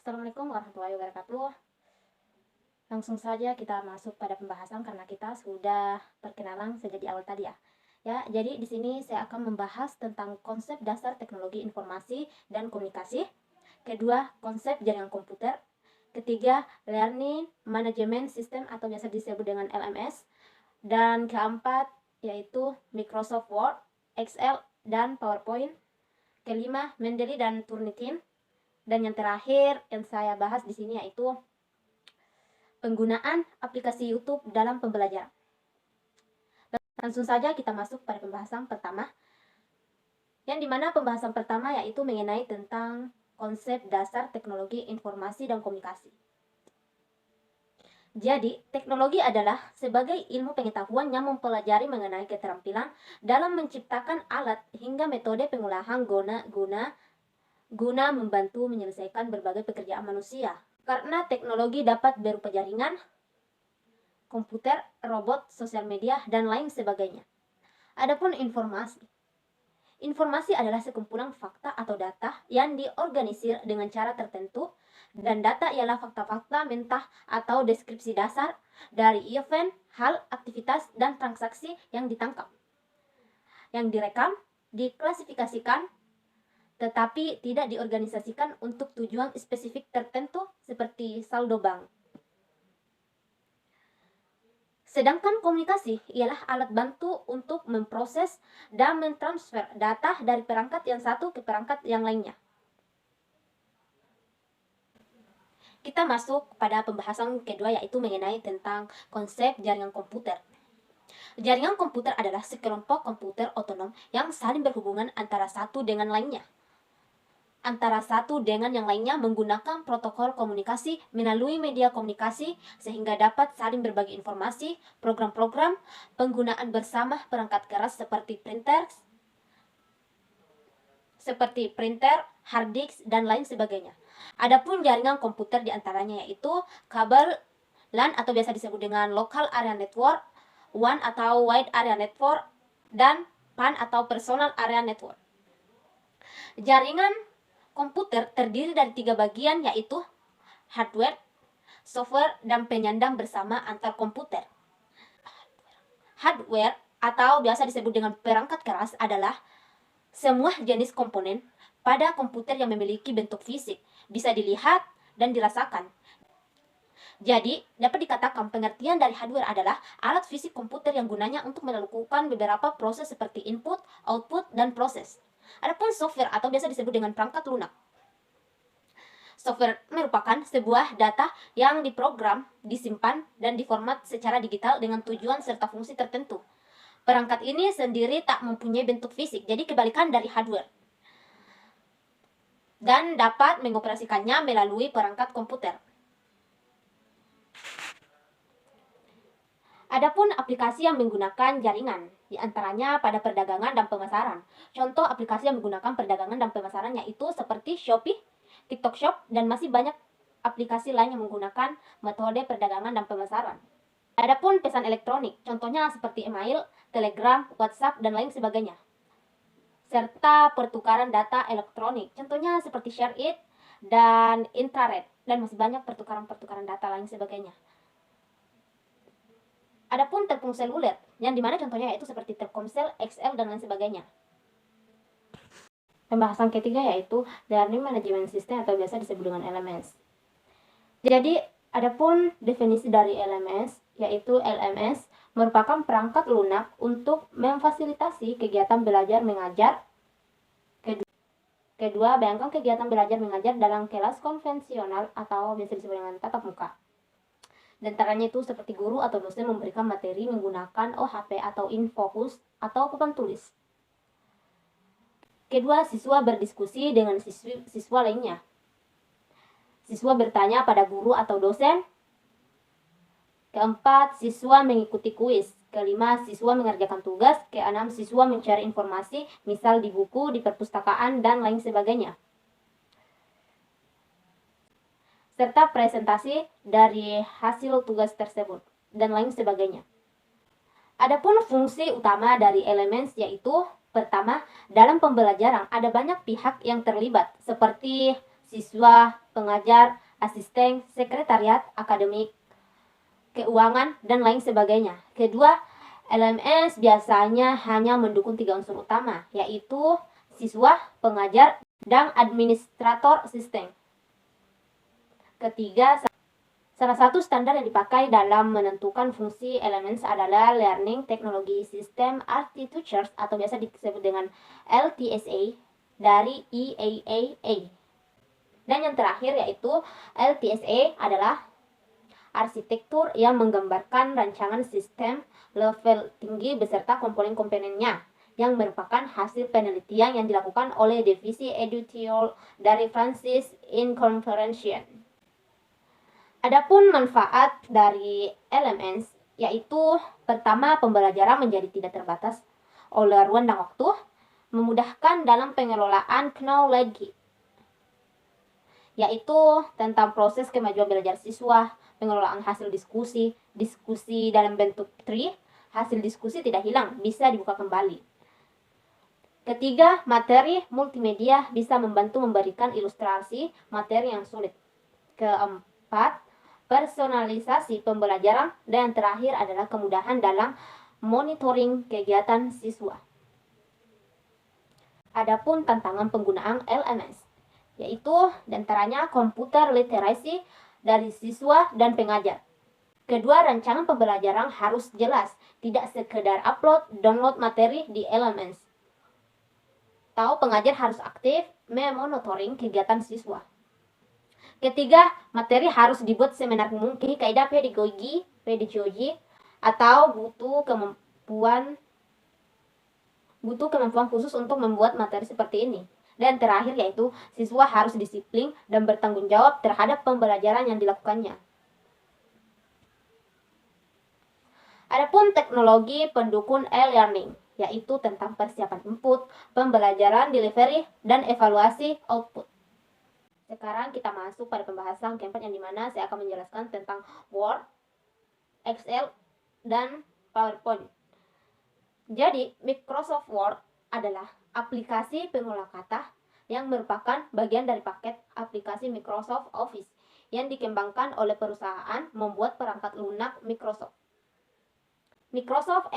Assalamualaikum warahmatullahi wabarakatuh. Langsung saja kita masuk pada pembahasan karena kita sudah perkenalan sejak di awal tadi ya. Jadi di sini saya akan membahas tentang konsep dasar teknologi informasi dan komunikasi. Kedua, konsep jaringan komputer. Ketiga, learning management system atau biasa disebut dengan LMS. Dan keempat, yaitu Microsoft Word, Excel, dan PowerPoint. Kelima, Mendeley dan Turnitin. Dan yang terakhir yang saya bahas di sini yaitu penggunaan aplikasi YouTube dalam pembelajaran. Langsung saja kita masuk pada pembahasan pertama, yang dimana pembahasan pertama yaitu mengenai tentang konsep dasar teknologi informasi dan komunikasi. Jadi, teknologi adalah sebagai ilmu pengetahuan yang mempelajari mengenai keterampilan dalam menciptakan alat hingga metode pengolahan guna membantu menyelesaikan berbagai pekerjaan manusia. Karena teknologi dapat berupa jaringan, komputer, robot, sosial media, dan lain sebagainya. Adapun informasi. Informasi adalah sekumpulan fakta atau data yang diorganisir dengan cara tertentu, dan data ialah fakta-fakta mentah atau deskripsi dasar dari event, hal, aktivitas, dan transaksi yang ditangkap, yang direkam, diklasifikasikan, tetapi tidak diorganisasikan untuk tujuan spesifik tertentu seperti saldo bank. Sedangkan komunikasi ialah alat bantu untuk memproses dan mentransfer data dari perangkat yang satu ke perangkat yang lainnya. Kita masuk pada pembahasan kedua yaitu mengenai tentang konsep jaringan komputer. Jaringan komputer adalah sekelompok komputer otonom yang saling berhubungan antara satu dengan lainnya. Antara satu dengan yang lainnya menggunakan protokol komunikasi melalui media komunikasi sehingga dapat saling berbagi informasi, program-program, penggunaan bersama perangkat keras seperti printer, hard disk, dan lain sebagainya. Adapun jaringan komputer diantaranya yaitu kabel LAN atau biasa disebut dengan Local Area Network, WAN atau Wide Area Network, dan PAN atau Personal Area Network. Jaringan komputer terdiri dari 3 bagian yaitu hardware, software, dan penyandang bersama antar komputer. Hardware atau biasa disebut dengan perangkat keras adalah semua jenis komponen pada komputer yang memiliki bentuk fisik, bisa dilihat dan dirasakan. Jadi, dapat dikatakan pengertian dari hardware adalah alat fisik komputer yang gunanya untuk melakukan beberapa proses seperti input, output, dan proses. Adapun software atau biasa disebut dengan perangkat lunak. Software merupakan sebuah data yang diprogram, disimpan, dan diformat secara digital dengan tujuan serta fungsi tertentu. Perangkat ini sendiri tak mempunyai bentuk fisik, jadi kebalikan dari hardware. Dan dapat mengoperasikannya melalui perangkat komputer. Adapun aplikasi yang menggunakan jaringan, diantaranya pada perdagangan dan pemasaran. Contoh aplikasi yang menggunakan perdagangan dan pemasaran yaitu seperti Shopee, TikTok Shop, dan masih banyak aplikasi lain yang menggunakan metode perdagangan dan pemasaran. Adapun pesan elektronik, contohnya seperti email, Telegram, WhatsApp, dan lain sebagainya. Serta pertukaran data elektronik, contohnya seperti ShareIt dan Intrared, dan masih banyak pertukaran data lain sebagainya. Adapun telepon seluler, yang dimana contohnya yaitu seperti Telkomsel, XL, dan lain sebagainya. Pembahasan ketiga yaitu Learning Management System atau biasa disebut dengan LMS. Jadi, adapun definisi dari LMS, yaitu LMS merupakan perangkat lunak untuk memfasilitasi kegiatan belajar mengajar. Kedua, bayangkan kegiatan belajar mengajar dalam kelas konvensional atau biasa disebut dengan tatap muka. Dan antaranya itu seperti guru atau dosen memberikan materi menggunakan OHP atau infocus atau papan tulis. Kedua, siswa berdiskusi dengan siswa lainnya. Siswa bertanya pada guru atau dosen. Keempat, siswa mengikuti kuis. Kelima, siswa mengerjakan tugas. Keenam, siswa mencari informasi, misal di buku, di perpustakaan, dan lain sebagainya. Serta presentasi dari hasil tugas tersebut, dan lain sebagainya. Adapun fungsi utama dari LMS yaitu, pertama, dalam pembelajaran ada banyak pihak yang terlibat, seperti siswa, pengajar, asisten, sekretariat, akademik, keuangan, dan lain sebagainya. Kedua, LMS biasanya hanya mendukung 3 unsur utama, yaitu siswa, pengajar, dan administrator sistem. Ketiga, salah satu standar yang dipakai dalam menentukan fungsi LMS adalah Learning Technology System Architectures atau biasa disebut dengan LTSA dari IAAA. Dan yang terakhir yaitu LTSA adalah arsitektur yang menggambarkan rancangan sistem level tinggi beserta komponen-komponennya yang merupakan hasil penelitian yang dilakukan oleh Divisi Editorial dari Francis Incorporation. Adapun manfaat dari LMS yaitu pertama, pembelajaran menjadi tidak terbatas oleh ruang dan waktu, memudahkan dalam pengelolaan knowledge, yaitu tentang proses kemajuan belajar siswa, pengelolaan hasil diskusi dalam bentuk tree, hasil diskusi tidak hilang, bisa dibuka kembali. Ketiga, materi multimedia bisa membantu memberikan ilustrasi materi yang sulit. Keempat, personalisasi pembelajaran. Dan yang terakhir adalah kemudahan dalam monitoring kegiatan siswa. Adapun tantangan penggunaan LMS, yaitu diantaranya komputer literasi dari siswa dan pengajar. Kedua, rancangan pembelajaran harus jelas, tidak sekedar download materi di LMS. Tahu pengajar harus aktif memonitoring kegiatan siswa. Ketiga, materi harus dibuat seminar mungkin kaidah pedagogi atau butuh kemampuan khusus untuk membuat materi seperti ini. Dan terakhir yaitu siswa harus disiplin dan bertanggung jawab terhadap pembelajaran yang dilakukannya. Adapun teknologi pendukung e-learning yaitu tentang persiapan input, pembelajaran, delivery, dan evaluasi output. Sekarang kita masuk pada pembahasan keempat yang dimana saya akan menjelaskan tentang Word, Excel, dan PowerPoint. Jadi, Microsoft Word adalah aplikasi pengolah kata yang merupakan bagian dari paket aplikasi Microsoft Office yang dikembangkan oleh perusahaan membuat perangkat lunak Microsoft. Microsoft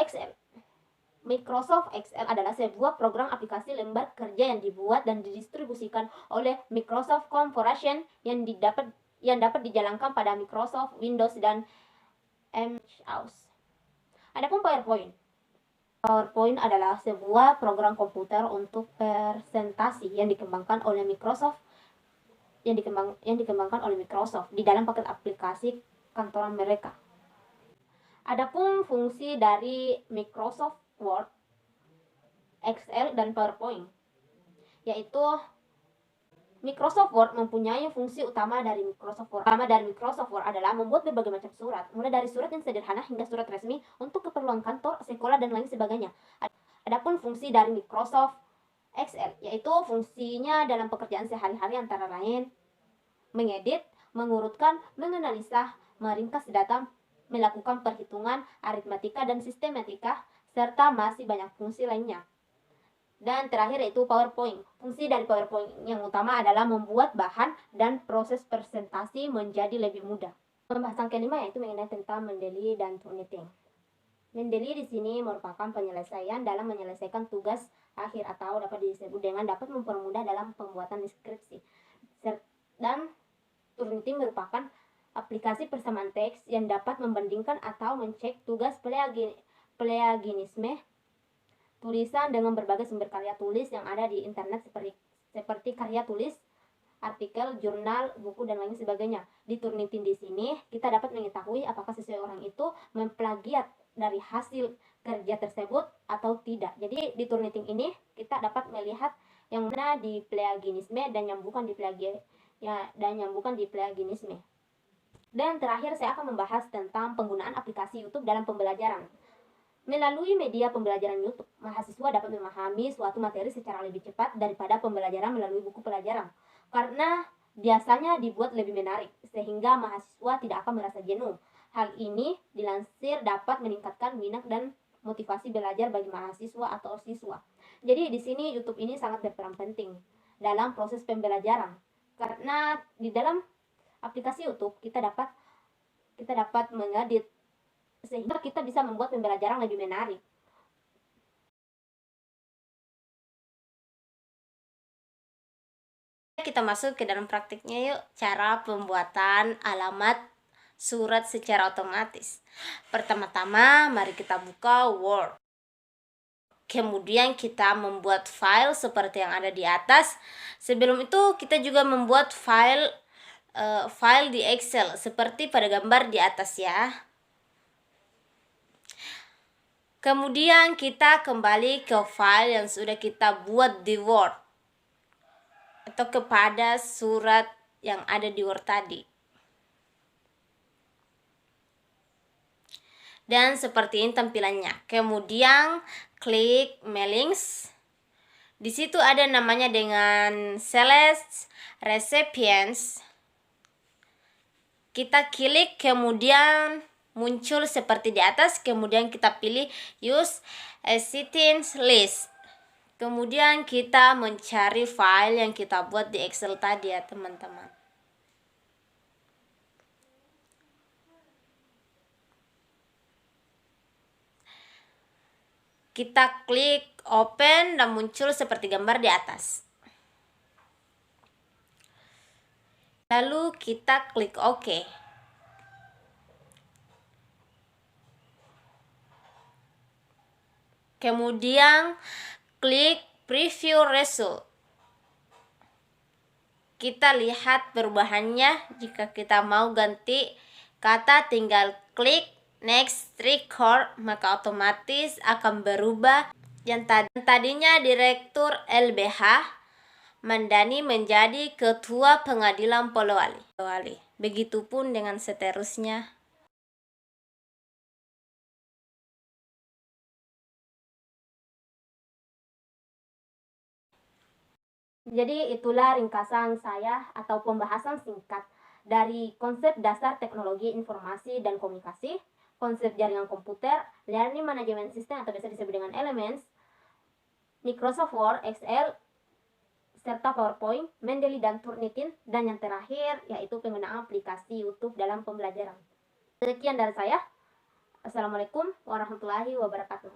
Excel adalah sebuah program aplikasi lembar kerja yang dibuat dan didistribusikan oleh Microsoft Corporation yang dapat dijalankan pada Microsoft Windows dan MS. Adapun PowerPoint adalah sebuah program komputer untuk presentasi yang dikembangkan oleh Microsoft di dalam paket aplikasi kantoran mereka. Adapun fungsi dari Microsoft Word, Excel, dan PowerPoint, yaitu Microsoft Word mempunyai fungsi utama dari Microsoft Word. Adalah membuat berbagai macam surat, mulai dari surat yang sederhana hingga surat resmi untuk keperluan kantor, sekolah, dan lain sebagainya. Adapun fungsi dari Microsoft Excel, yaitu fungsinya dalam pekerjaan sehari-hari antara lain mengedit, mengurutkan, menganalisa, meringkas data, melakukan perhitungan, aritmatika, dan sistematika, serta masih banyak fungsi lainnya. Dan terakhir yaitu PowerPoint. Fungsi dari PowerPoint yang utama adalah membuat bahan dan proses presentasi menjadi lebih mudah. Pembahasan kelima yaitu mengenai tentang Mendeley dan Turnitin. Mendeley di sini merupakan penyelesaian dalam menyelesaikan tugas akhir atau dapat disebut dengan dapat mempermudah dalam pembuatan deskripsi. Dan Turnitin merupakan aplikasi persamaan teks yang dapat membandingkan atau mencek tugas plagiarisme tulisan dengan berbagai sumber karya tulis yang ada di internet seperti karya tulis, artikel, jurnal, buku, dan lain sebagainya. Di Turnitin di sini kita dapat mengetahui apakah seseorang itu memplagiat dari hasil kerja tersebut atau tidak. Jadi di Turnitin ini kita dapat melihat yang mana di plagiarisme dan yang bukan di plagiarisme. Dan terakhir saya akan membahas tentang penggunaan aplikasi YouTube dalam pembelajaran. Melalui media pembelajaran YouTube, mahasiswa dapat memahami suatu materi secara lebih cepat daripada pembelajaran melalui buku pelajaran. Karena biasanya dibuat lebih menarik, sehingga mahasiswa tidak akan merasa jenuh. Hal ini dilansir dapat meningkatkan minat dan motivasi belajar bagi mahasiswa atau siswa. Jadi di sini YouTube ini sangat berperan penting dalam proses pembelajaran. Karena di dalam aplikasi YouTube kita dapat mengedit sehingga kita bisa membuat pembelajaran lebih menarik. Kita masuk ke dalam praktiknya yuk, cara pembuatan alamat surat secara otomatis. Pertama-tama mari kita buka Word. Kemudian kita membuat file seperti yang ada di atas. Sebelum itu kita juga membuat file di Excel seperti pada gambar di atas ya. Kemudian kita kembali ke file yang sudah kita buat di Word atau kepada surat yang ada di Word tadi. Dan seperti ini tampilannya. Kemudian klik mailings. Di situ ada namanya dengan select recipients. Kita klik, kemudian muncul seperti di atas, kemudian kita pilih use existing list. Kemudian kita mencari file yang kita buat di Excel tadi ya teman-teman. Kita klik open dan muncul seperti gambar di atas. Lalu kita klik OK. Kemudian klik preview result. Kita lihat perubahannya. Jika kita mau ganti kata, tinggal klik next record, maka otomatis akan berubah. Yang tadinya Direktur LBH Mandani menjadi Ketua Pengadilan Polowali. Begitupun dengan seterusnya. Jadi itulah ringkasan saya atau pembahasan singkat dari konsep dasar teknologi informasi dan komunikasi, konsep jaringan komputer, learning management system atau biasa disebut dengan Elements, Microsoft Word, Excel, serta PowerPoint, Mendeley dan Turnitin, dan yang terakhir yaitu penggunaan aplikasi YouTube dalam pembelajaran. Sekian dari saya. Assalamualaikum warahmatullahi wabarakatuh.